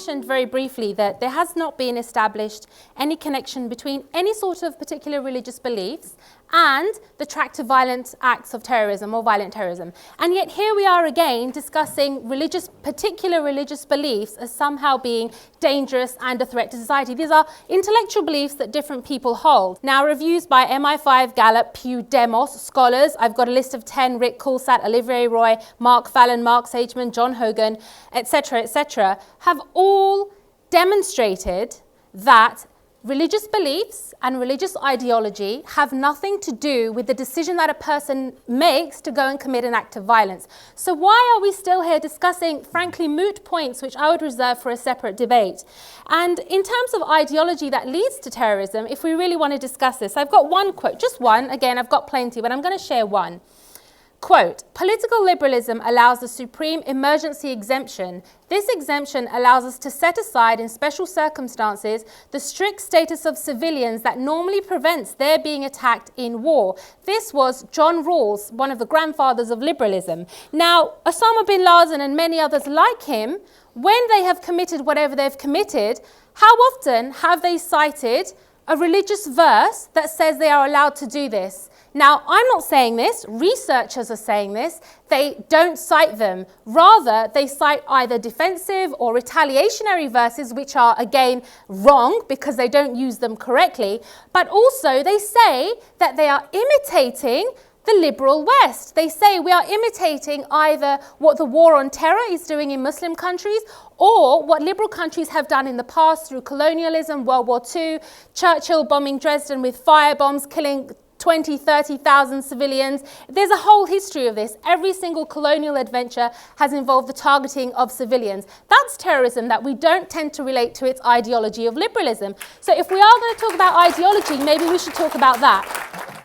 mentioned very briefly that there has not been established any connection between any sort of particular religious beliefs and the track to violent acts of terrorism or violent terrorism. And yet here we are again discussing particular religious beliefs as somehow being dangerous and a threat to society. These are intellectual beliefs that different people hold. Now, reviews by MI5, Gallup, Pew, Demos, scholars, I've got a list of 10, Rick Coulsat, Olivier Roy, Mark Fallon, Mark Sageman, John Hogan, etc., have all demonstrated that religious beliefs and religious ideology have nothing to do with the decision that a person makes to go and commit an act of violence. So why are we still here discussing, frankly, moot points, which I would reserve for a separate debate? And in terms of ideology that leads to terrorism, if we really want to discuss this, I've got one quote, just one. Again, I've got plenty, but I'm going to share one. Quote, political liberalism allows the supreme emergency exemption. This exemption allows us to set aside in special circumstances the strict status of civilians that normally prevents their being attacked in war. This was John Rawls, one of the grandfathers of liberalism. Now, Osama bin Laden and many others like him, when they have committed whatever they've committed, how often have they cited a religious verse that says they are allowed to do this? Now, I'm not saying this, researchers are saying this, they don't cite them. Rather, they cite either defensive or retaliationary verses, which are, again, wrong because they don't use them correctly, but also they say that they are imitating the liberal West. They say we are imitating either what the war on terror is doing in Muslim countries or what liberal countries have done in the past through colonialism, World War II, Churchill bombing Dresden with firebombs, killing 20, 30,000 civilians. There's a whole history of this. Every single colonial adventure has involved the targeting of civilians. That's terrorism that we don't tend to relate to its ideology of liberalism. So if we are going to talk about ideology, maybe we should talk about that.